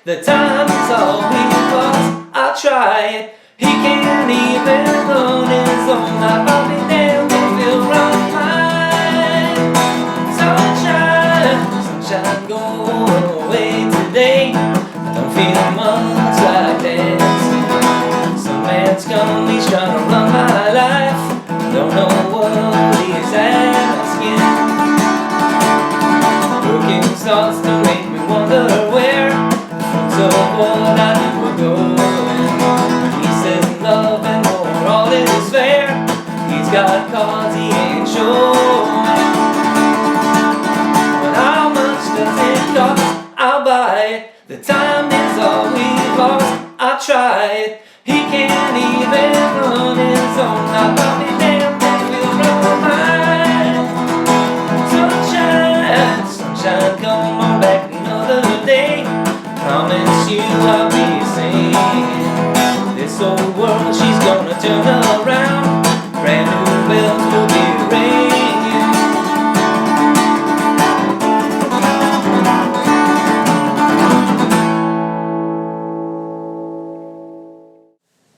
The time is all we've lost. I'll try it. He can't even own his own life. I'll be damned if he'll run mine. Sunshine, sunshine, go away today. I don't feel much like dancing. Some man's come, he's trying to run my life. Don't know what he's asking. Working starts to make me wonder where the fruits of what I do are going. He says love and more, all is fair. He's got cards he ain't showing. But how much does it cost? I'll buy it. The time is all we've lost. I'll try it. He can't even run his own life. I'll be damned if he'll run mine. Sunshine, sunshine, come on back another day. Promise you I'll be singing. This old world, she's gonna turn around. Brand new bells will be ringing.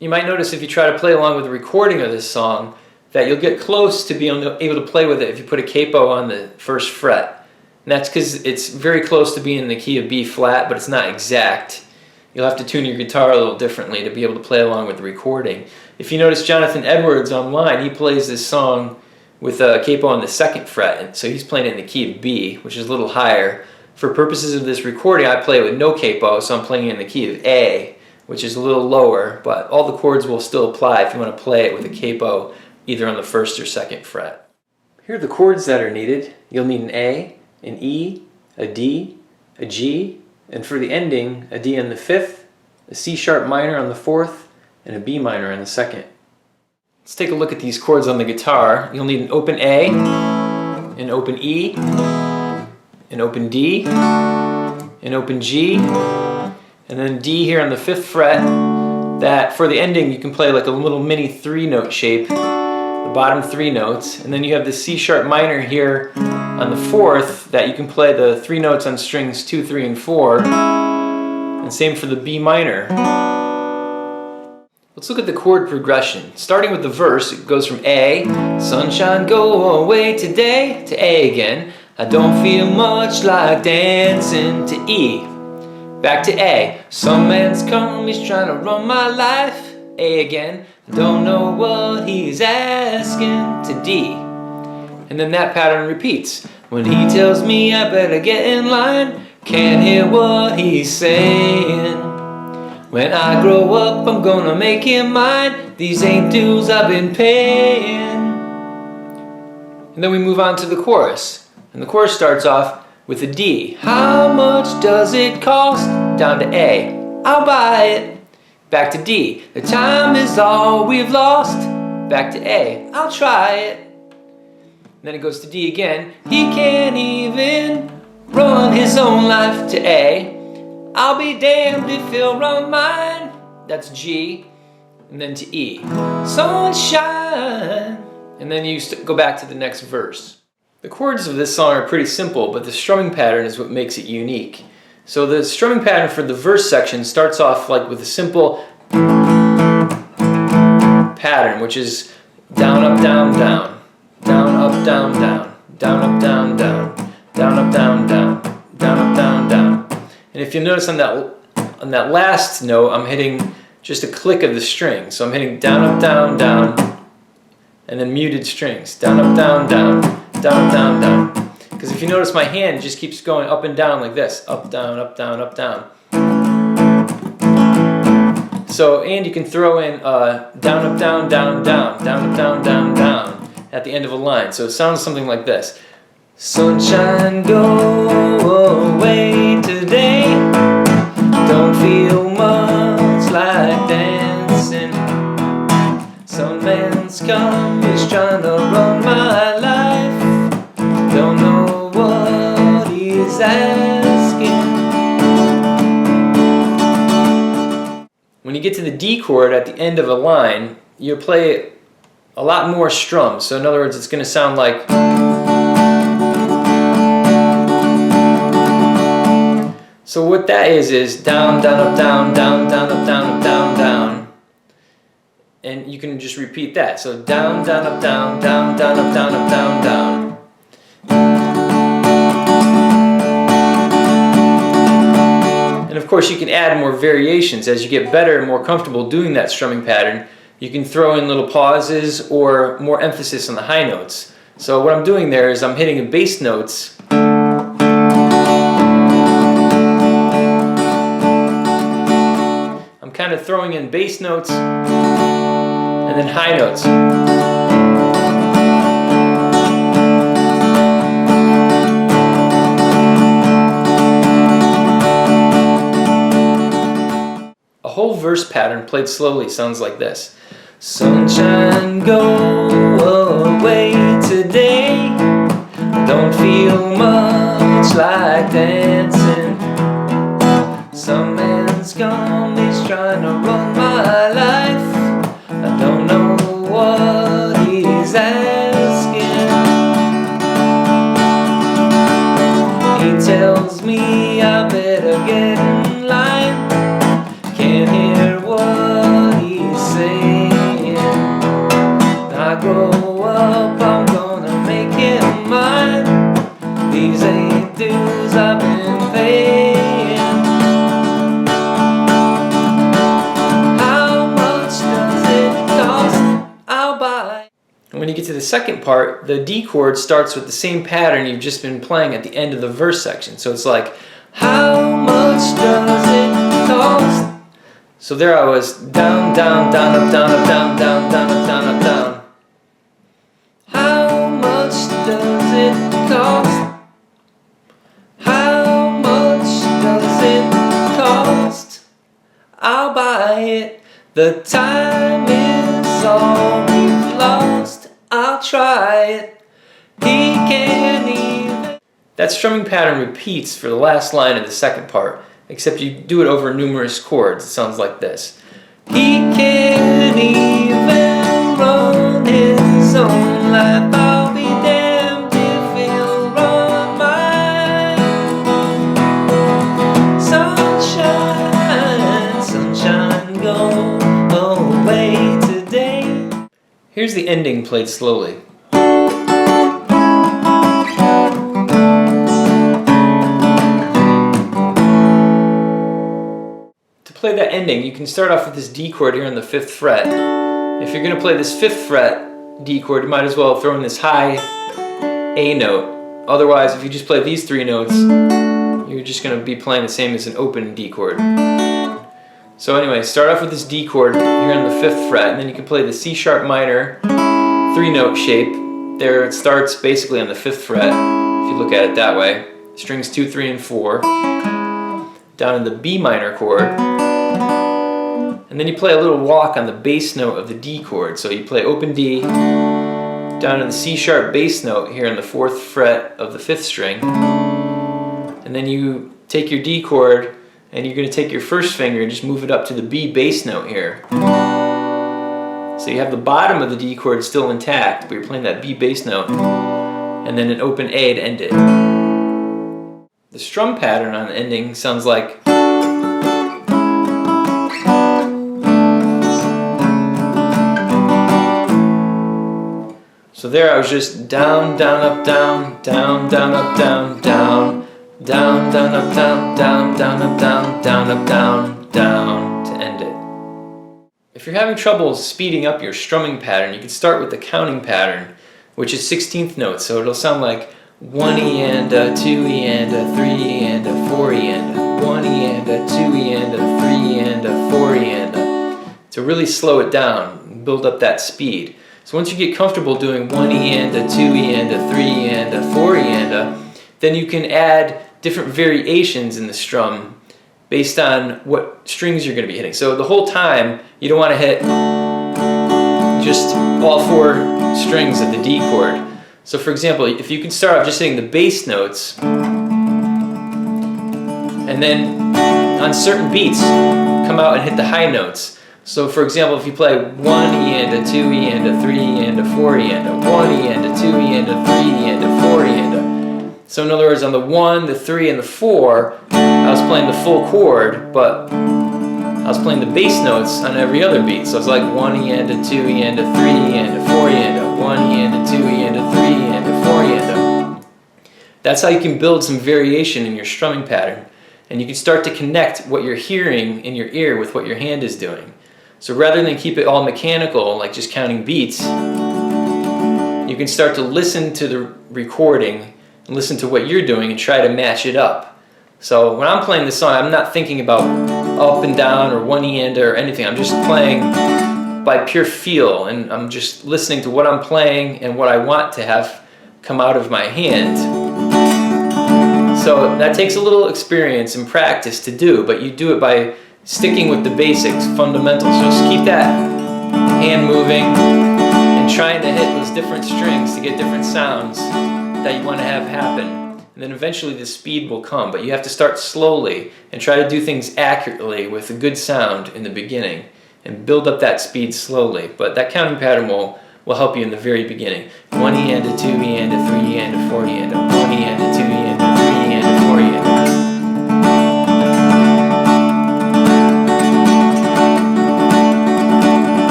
You might notice if you try to play along with the recording of this song that you'll get close to being able to play with it if you put a capo on the first fret. And that's because it's very close to being in the key of B flat, but it's not exact. You'll have to tune your guitar a little differently to be able to play along with the recording. If you notice Jonathan Edwards online, he plays this song with a capo on the second fret, and so he's playing it in the key of B, which is a little higher. For purposes of this recording, I play it with no capo, so I'm playing it in the key of A, which is a little lower, but all the chords will still apply if you want to play it with a capo either on the first or second fret. Here are the chords that are needed. You'll need an A, an E, a D, a G, and for the ending, a D on the fifth, a C sharp minor on the fourth, and a B minor on the second. Let's take a look at these chords on the guitar. You'll need an open A, an open E, an open D, an open G, and then D here on the fifth fret. That for the ending you can play like a little mini 3-note shape, the bottom 3 notes, and then you have the C sharp minor here on the fourth that you can play the 3 notes on strings 2, 3, and 4, and same for the B minor. Let's look at the chord progression. Starting with the verse, it goes from A, sunshine go away today, to A again, I don't feel much like dancing, to E. Back to A, some man's come, he's trying to run my life, A again, don't know what he's asking, to D. And then that pattern repeats. When he tells me I better get in line, can't hear what he's saying. When I grow up, I'm gonna make him mine, these ain't dues I've been paying. And then we move on to the chorus. And the chorus starts off with a D. How much does it cost? Down to A. I'll buy it. Back to D. The time is all we've lost. Back to A. I'll try it. Then it goes to D again. He can't even run his own life, to A. I'll be damned if he'll run mine. That's G. And then to E. Sunshine. And then you go back to the next verse. The chords of this song are pretty simple, but the strumming pattern is what makes it unique. So the strumming pattern for the verse section starts off like with a simple pattern, which is down, up, down, down, down, up, down, down, down, up, down, down, down, up, down, down, down, up, down, down. And if you notice on that last note, I'm hitting just a click of the string. So I'm hitting down, up, down, down, and then muted strings. Down, up, down, down, down, up, down, down. Because if you notice, my hand just keeps going up and down like this. Up, down, up, down, up, down. So, and you can throw in down, up, down, down, down, down, up, down, down, down at the end of a line. So it sounds something like this. Sunshine go away today, don't feel much like dancing. Some man's come, he's trying to run my life, don't know what he's asking. When you get to the D chord at the end of a line, you play a lot more strum. So in other words, it's going to sound like So what that is down, down, up, down, down, down, up, down, up, down, down. And you can just repeat that. So down, down, up, down, down, down, up, down, up, down, down. And of course you can add more variations as you get better and more comfortable doing that strumming pattern. You can throw in little pauses or more emphasis on the high notes. So what I'm doing there is I'm hitting the bass notes. I'm kind of throwing in bass notes and then high notes. A whole verse pattern played slowly sounds like this. Sunshine, go away today. Don't feel much like dancing. Some man's gone, he's trying to run my life. I don't know what he's asking. He tells me I better get in line. Can't hear what he's saying. I grow up, I'm gonna make him mine. These ain't dues I've been paying. How much does it cost? I'll buy. And when you get to the second part, the D chord starts with the same pattern you've just been playing at the end of the verse section. So it's like, how much does it cost? So there I was, down, down, down, up, down, up, down, down, down, up, down, up, down. How much does it cost? How much does it cost? I'll buy it. The time is all we've lost. I'll try it. He can't even. That strumming pattern repeats for the last line of the second part, except you do it over numerous chords. It sounds like this. He can't even run his own life. I'll be damned if he'll run mine. Sunshine, sunshine, go away today. Here's the ending played slowly. Play that ending, you can start off with this D chord here on the 5th fret. If you're going to play this 5th fret D chord, you might as well throw in this high A note. Otherwise, if you just play these 3 notes, you're just going to be playing the same as an open D chord. So anyway, start off with this D chord here on the 5th fret, and then you can play the C sharp minor 3-note shape. There it starts basically on the 5th fret, if you look at it that way. Strings 2, 3, and 4. Down in the B minor chord, and then you play a little walk on the bass note of the D chord. So you play open D, down in the C sharp bass note here on the 4th fret of the 5th string, and then you take your D chord and you're going to take your first finger and just move it up to the B bass note here. So you have the bottom of the D chord still intact, but you're playing that B bass note, and then an open A to end it. The strum pattern on the ending sounds like. So there I was just down, down, up, down, down, down, up, down, down, down, down, up, down, down, down, up, down, down, up, down, down to end it. If you're having trouble speeding up your strumming pattern, you can start with the counting pattern, which is 16th notes. So it'll sound like 1 E and a 2 E and a 3 E and a 4 E and a 1 E and a 2 E and a 3 E and a 4 E and a. To really slow it down, build up that speed. So once you get comfortable doing 1 E and a 2 E and a 3 E and a 4 E and a, then you can add different variations in the strum based on what strings you're going to be hitting. So the whole time, you don't want to hit just all 4 strings of the D chord. So for example, if you can start off just hitting the bass notes, and then on certain beats, come out and hit the high notes. So for example, if you play 1 E and a 2 E and a 3 E and a 4 E and a 1 E and a 2 E and a 3 E and a 4 E and a, So in other words, on the 1, the 3, and the 4, I was playing the full chord, but I was playing the bass notes on every other beat. So it's like 1 E and a 2 E and a 3 E and a 4 E and a 1 E and a 2 E and a 3 E and a 4 E and a. That's how you can build some variation in your strumming pattern. And you can start to connect what you're hearing in your ear with what your hand is doing. So rather than keep it all mechanical, like just counting beats, you can start to listen to the recording and listen to what you're doing and try to match it up. So when I'm playing this song, I'm not thinking about up and down or 1 E and or anything. I'm just playing by pure feel, and I'm just listening to what I'm playing and what I want to have come out of my hand. So that takes a little experience and practice to do, but you do it by sticking with the basics, fundamentals. Just keep that hand moving and trying to hit those different strings to get different sounds that you want to have happen. And then eventually the speed will come, but you have to start slowly and try to do things accurately with a good sound in the beginning and build up that speed slowly. But that counting pattern will help you in the very beginning. 1 E and a 2 E and a 3 E and a 4 E and a 1 E and a 2